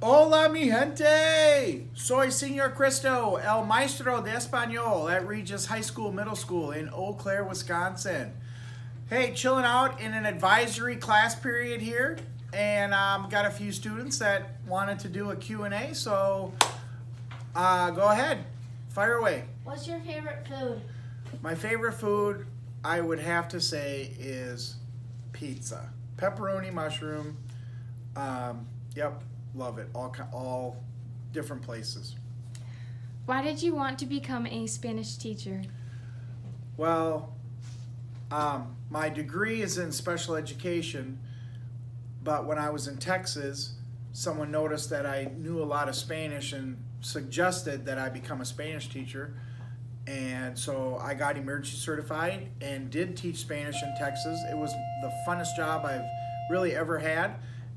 Hola, mi gente! Soy Señor Cristo, el maestro de español at Regis High School Middle School in Eau Claire, Wisconsin. Hey, chilling out in an advisory class period here, and got a few students that wanted to do a Q&A, so go ahead, fire away. What's your favorite food? My favorite food, I would have to say, is pizza. Pepperoni, mushroom, yep. Love it. All different places. Why did you want to become a Spanish teacher? Well, my degree is in special education, but when I was in Texas, someone noticed that I knew a lot of Spanish and suggested that I become a Spanish teacher. And so I got emergency certified and did teach Spanish in Texas. It was the funnest job I've really ever had.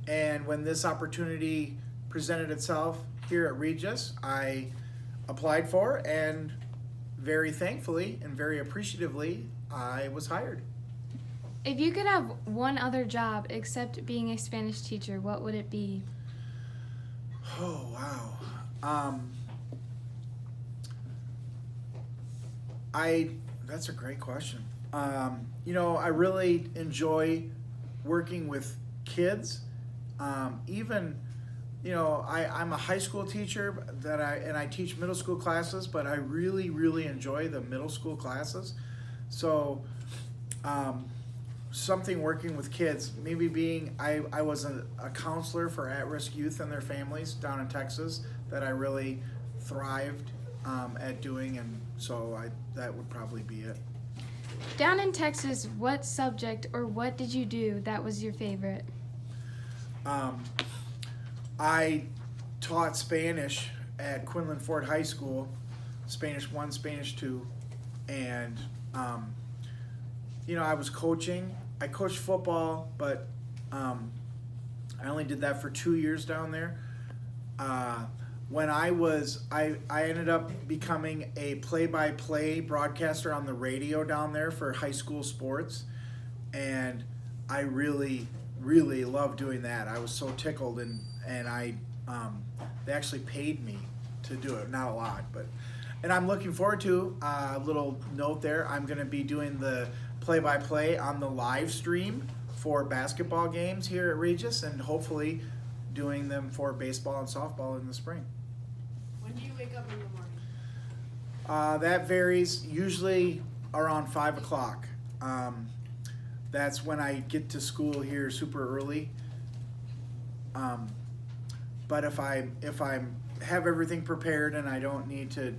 And when this opportunity presented itself here at Regis, I applied for, and very thankfully and very appreciatively, I was hired. If you could have one other job except being a Spanish teacher, what would it be? Oh, wow. That's a great question. I really enjoy working with kids. I'm a high school teacher and I teach middle school classes, but I really, really enjoy the middle school classes. So, something working with kids, maybe I was a counselor for at-risk youth and their families down in Texas that I really thrived at doing, and so that would probably be it. Down in Texas, what subject or what did you do that was your favorite? I taught Spanish at Quinlan Ford High School, Spanish 1, Spanish 2, and I was coaching. I coached football, but I only did that for 2 years down there. When I ended up becoming a play-by-play broadcaster on the radio down there for high school sports, and I really loved doing that. I was so tickled, and they actually paid me to do it. Not a lot, and I'm looking forward to a little note there. I'm going to be doing the play-by-play on the live stream for basketball games here at Regis, and hopefully doing them for baseball and softball in the spring. When do you wake up in the morning? That varies, usually around 5 o'clock. That's when I get to school here super early. But if I have everything prepared and I don't need to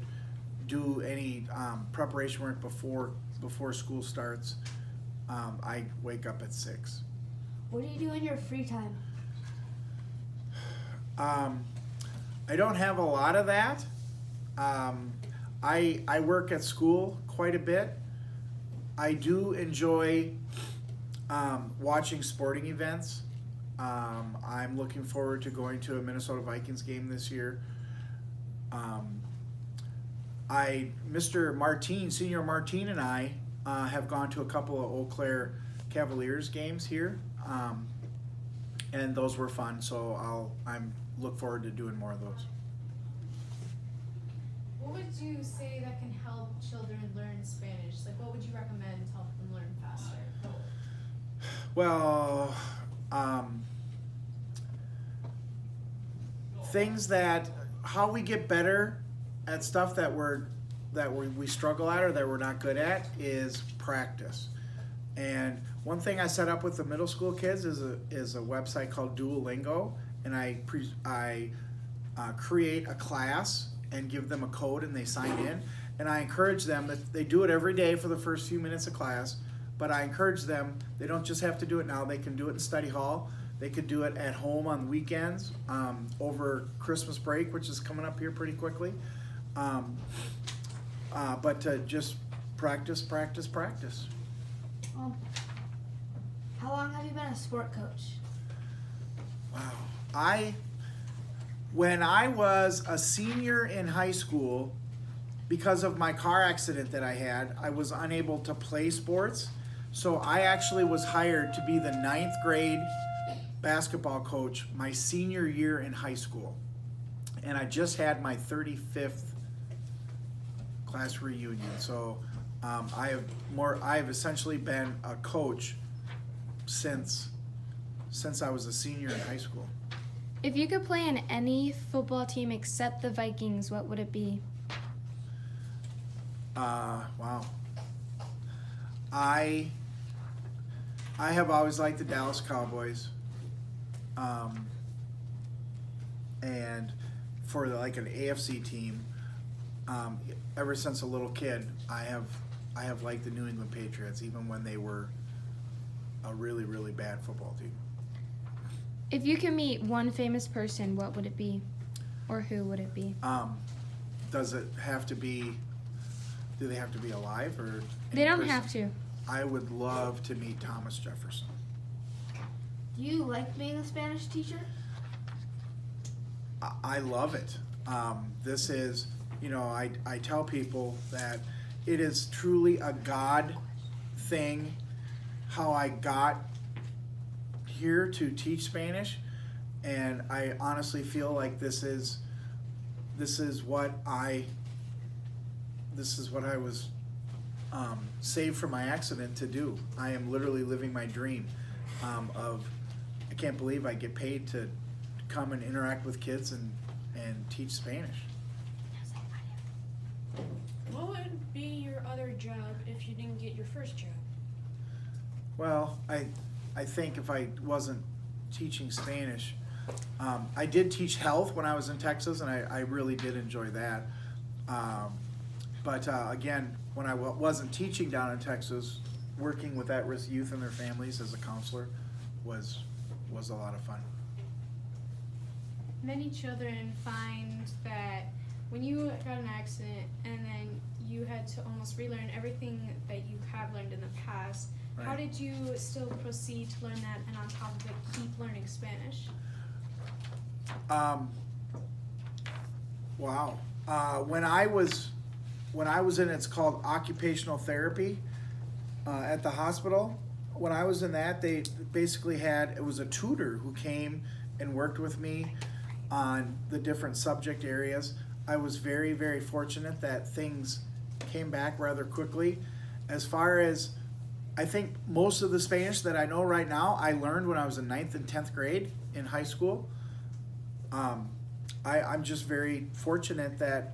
do any preparation work before school starts, I wake up at 6. What do you do in your free time? I don't have a lot of that. I work at school quite a bit. I do enjoy watching sporting events. I'm looking forward to going to a Minnesota Vikings game this year. Senior Martin and I have gone to a couple of Eau Claire Cavaliers games here, and those were fun. So I'm look forward to doing more of those. What would you say that can help children learn Spanish? Like, what would you recommend to help them learn faster? Well, things how we get better at stuff that we struggle at or that we're not good at is practice. And one thing I set up with the middle school kids is a website called Duolingo, and I create a class and give them a code and they sign in, and I encourage them that they do it every day for the first few minutes of class. But I encourage them, they don't just have to do it now, they can do it in study hall. They could do it at home on weekends, over Christmas break, which is coming up here pretty quickly. But to just practice. How long have you been a sport coach? Wow. When I was a senior in high school, because of my car accident that I had, I was unable to play sports. So I actually was hired to be the 9th grade basketball coach my senior year in high school. And I just had my 35th class reunion. So I have essentially been a coach since I was a senior in high school. If you could play on any football team except the Vikings, what would it be? Wow. I have always liked the Dallas Cowboys. And for like an AFC team, ever since a little kid, I have liked the New England Patriots, even when they were a really, really bad football team. If you could meet one famous person, what would it be? Or who would it be? Does it have to be? Do they have to be alive or? They don't have to. I would love to meet Thomas Jefferson. Do you like being a Spanish teacher? I love it. This is, I tell people that it is truly a God thing how I got here to teach Spanish, and I honestly feel like this is what I was saved from my accident to do. I am literally living my dream of, I can't believe I get paid to come and interact with kids and teach Spanish. What would be your other job if you didn't get your first job? Well, I think if I wasn't teaching Spanish, I did teach health when I was in Texas, and I really did enjoy that. But again, when I wasn't teaching down in Texas, working with at-risk youth and their families as a counselor was a lot of fun. Many children find that when you got an accident and then you had to almost relearn everything that you have learned in the past, how Right. did you still proceed to learn that and on top of it keep learning Spanish? Wow. When I was in, it's called occupational therapy at the hospital. When I was in that, they basically it was a tutor who came and worked with me on the different subject areas. I was very, very fortunate that things came back rather quickly. As far as, I think most of the Spanish that I know right now, I learned when I was in 9th and 10th grade in high school. I'm just very fortunate that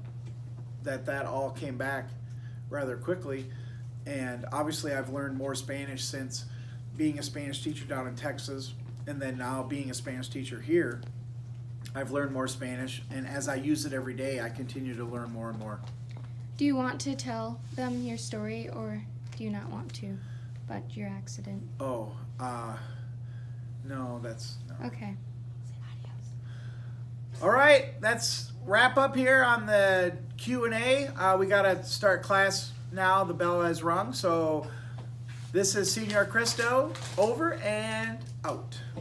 all came back rather quickly. And obviously I've learned more Spanish since being a Spanish teacher down in Texas, and then now being a Spanish teacher here. I've learned more Spanish, and as I use it every day, I continue to learn more and more. Do you want to tell them your story, or do you not want to? But your accident. Oh, no, that's no. Okay. All right, that's wrap up here on the Q&A. We got to start class now. The bell has rung. So this is Senior Cristo, over and out.